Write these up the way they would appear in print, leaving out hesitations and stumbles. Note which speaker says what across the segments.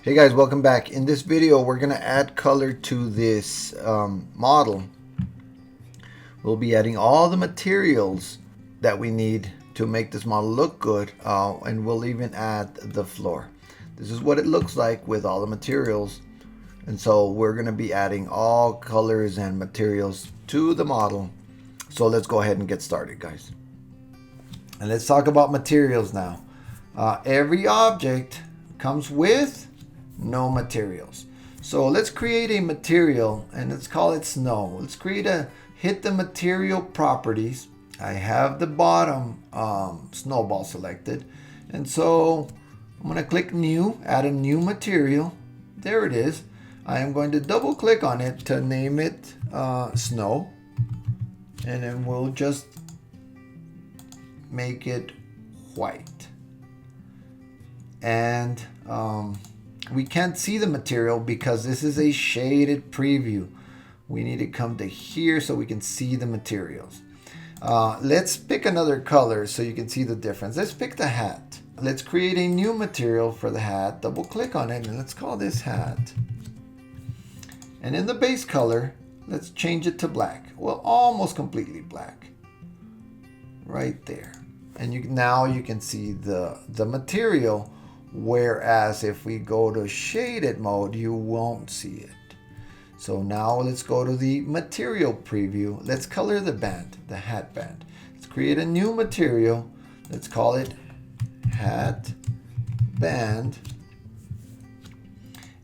Speaker 1: Hey guys, welcome back. In this video, we're going to add color to this model. We'll be adding all the materials that we need to make this model look good, and we'll even add the floor. This is what it looks like with all the materials. And so we're going to be adding all colors and materials to the model. So let's go ahead and get started, guys. And let's talk about materials now. Every object comes with no materials. So let's create a material and let's call it snow. Let's hit the material properties. I have the bottom snowball selected. And so I'm going to click new, add a new material. There it is. I am going to double click on it to name it snow. And then we'll just make it white. And we can't see the material because this is a shaded preview. We need to come to here so we can see the materials. Let's pick another color so you can see the difference. Let's pick the hat. Let's create a new material for the hat. Double click on it and let's call this hat. And in the base color, let's change it to black. Well, almost completely black. Right there. And now you can see the material. Whereas if we go to shaded mode, you won't see it. So now let's go to the material preview. Let's color the band, the hat band. Let's create a new material. Let's call it hat band.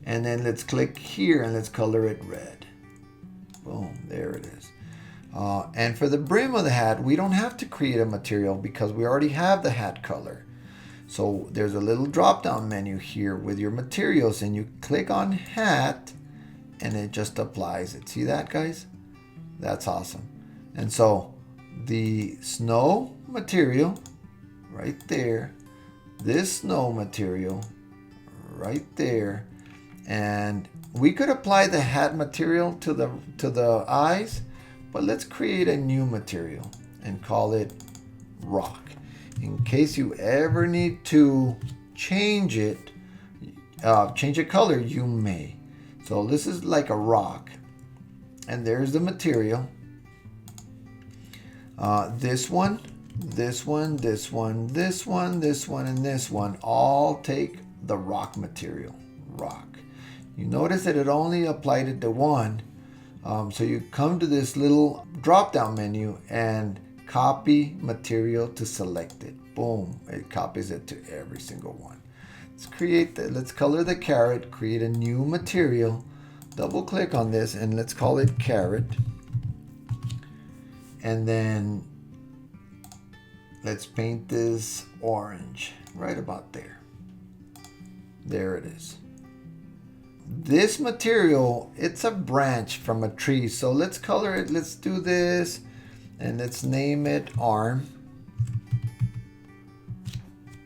Speaker 1: And then let's click here and let's color it red. Boom, there it is. And for the brim of the hat, we don't have to create a material because we already have the hat color. So there's a little drop down menu here with your materials and you click on hat and it just applies it. See that, guys? That's awesome. And so the snow material right there, this snow material right there, and we could apply the hat material to the eyes, but let's create a new material and call it rock. In case you ever need to change it, change a color, you may. So this is like a rock. And there's the material. This one, this one, this one, this one, this one, and this one all take the rock material, rock. You notice that it only applied it to one. So you come to this little drop down menu and copy material to select it. Boom, it copies it to every single one. Let's color the carrot, create a new material, double click on this and let's call it carrot. And then let's paint this orange right about there. There it is. This material, it's a branch from a tree. So let's color it. Let's do this. And let's name it arm.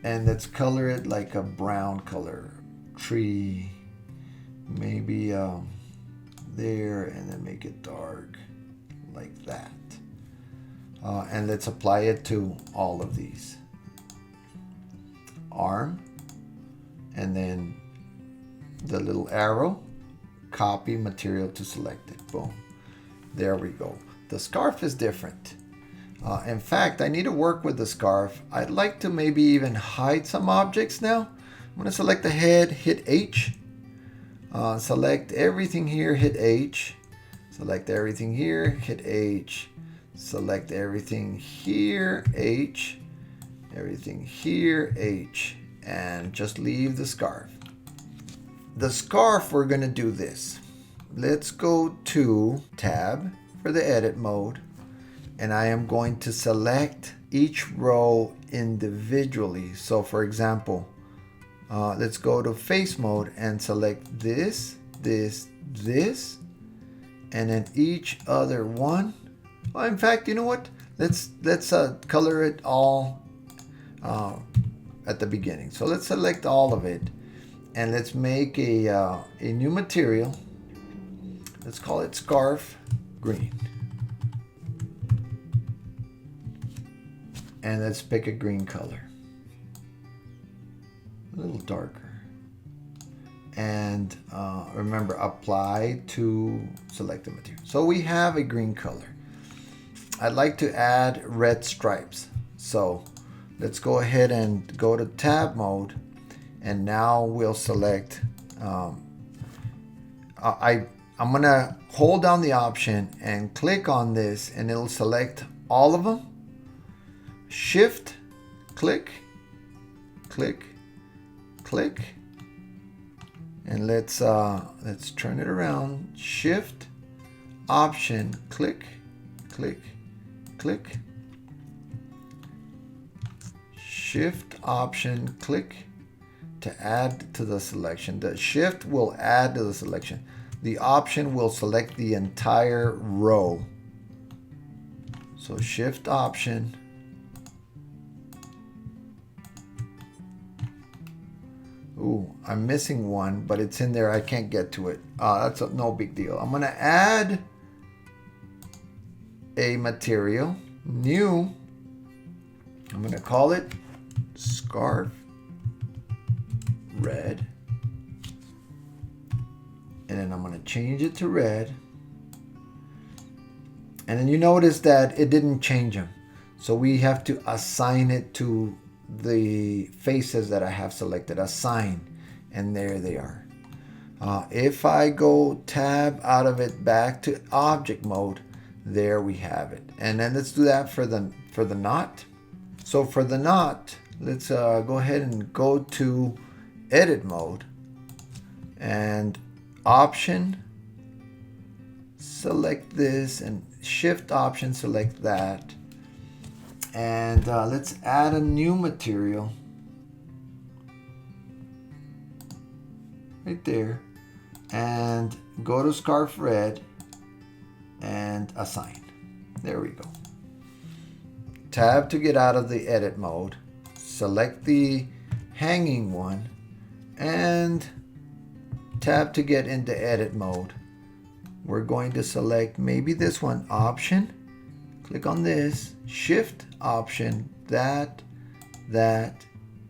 Speaker 1: And let's color it like a brown color. Tree. Maybe there, and then make it dark like that. And let's apply it to all of these. Arm. And then the little arrow. Copy material to select it. Boom. There we go. The scarf is different. In fact, I need to work with the scarf. I'd like to maybe even hide some objects now. I'm going to select the head, hit H. Select everything here, hit H. Select everything here, hit H. Select everything here, H. Everything here, H. And just leave the scarf. The scarf, we're going to do this. Let's go to tab for the edit mode, and I am going to select each row individually. So for example, let's go to face mode and select this, this, this, and then each other one. Well, in fact, you know what? Let's color it all at the beginning. So let's select all of it, and let's make a new material. Let's call it scarf green. And let's pick a green color. A little darker. and remember, apply to select the material. So we have a green color. I'd like to add red stripes. So let's go ahead and go to tab mode, and now we'll select, I'm gonna hold down the option and click on this, and it'll select all of them. Shift, click, click, click, and let's turn it around. Shift, option, click, click, click. Shift, option, click to add to the selection. The shift will add to the selection. The option will select the entire row. So shift, option. Ooh, I'm missing one, but it's in there. I can't get to it. That's no big deal. I'm gonna add a material, new. I'm gonna call it scarf red. And then I'm going to change it to red. And then you notice that it didn't change them. So we have to assign it to the faces that I have selected. Assign. And there they are. If I go tab out of it back to object mode, there we have it. And then let's do that for the knot. So for the knot, let's go ahead and go to edit mode. And option, select this, and shift option, select that. And let's add a new material right there, and go to scarf red and assign. There we go. Tab to get out of the edit mode, select the hanging one, and tab to get into edit mode. We're going to select maybe this one, option, click on this, shift, option, that,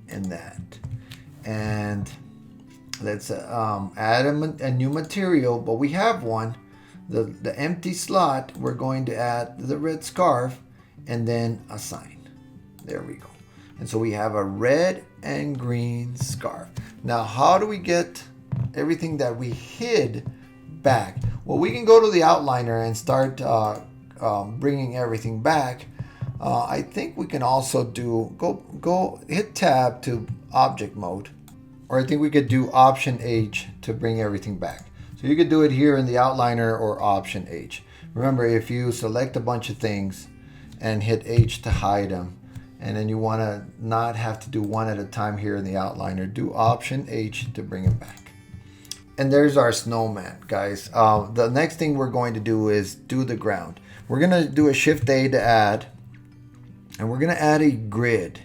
Speaker 1: and that. And let's add a new material, but we have one, the empty slot. We're going to add the red scarf and then assign. There we go. And so we have a red and green scarf. Now, how do we get everything that we hid back? Well, we can go to the outliner and start bringing everything back. I think we can also do, go hit tab to object mode, or I think we could do option H to bring everything back. So you could do it here in the outliner or option H. Remember, if you select a bunch of things and hit H to hide them, and then you want to not have to do one at a time here in the outliner, do option H to bring them back. And there's our snowman, guys. The next thing we're going to do is do the ground. We're going to do a shift A to add, and we're going to add a grid.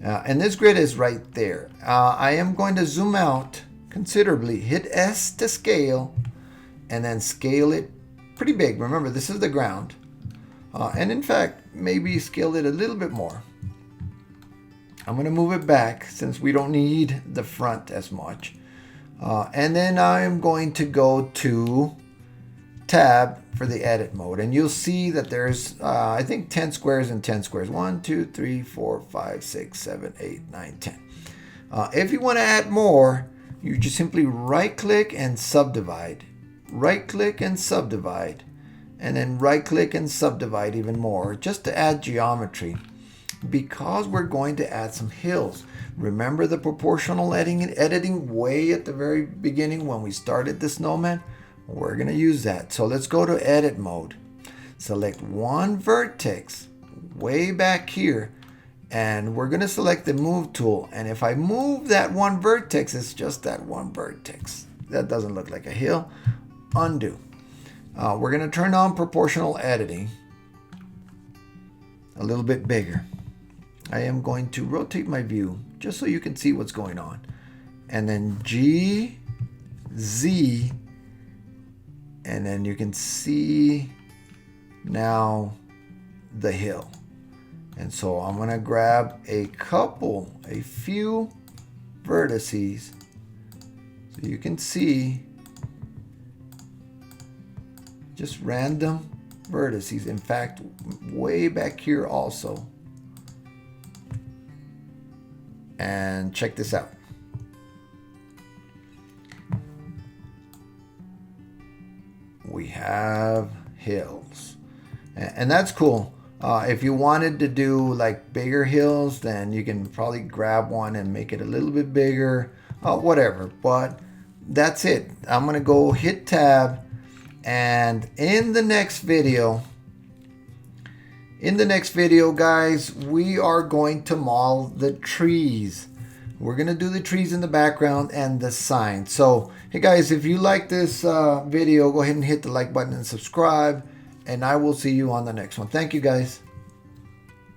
Speaker 1: And this grid is right there. I am going to zoom out considerably, hit S to scale, and then scale it pretty big. Remember, this is the ground. And in fact, maybe scale it a little bit more. I'm going to move it back since we don't need the front as much. And then I'm going to go to tab for the edit mode. And you'll see that there's, I think, 10 squares and 10 squares. 1, 2, 3, 4, 5, 6, 7, 8, 9, 10. If you want to add more, you just simply right click and subdivide. Right click and subdivide. And then right click and subdivide even more, just to add geometry, because we're going to add some hills. Remember the proportional editing way at the very beginning when we started the snowman? We're going to use that. So let's go to edit mode. Select one vertex way back here, and we're going to select the move tool. And if I move that one vertex, it's just that one vertex. That doesn't look like a hill. Undo. We're going to turn on proportional editing a little bit bigger. I am going to rotate my view just so you can see what's going on. And then G, Z, and then you can see now the hill. And so I'm going to grab a few vertices. So So you can see just random vertices. In fact, way back here also. And check this out. We have hills. And that's cool. If you wanted to do like bigger hills, then you can probably grab one and make it a little bit bigger. Whatever. But that's it. I'm going to go hit tab. And in the next video, guys, we are going to model the trees. We're going to do the trees in the background and the sign. So, hey guys, if you like this video, go ahead and hit the like button and subscribe. And I will see you on the next one. Thank you, guys.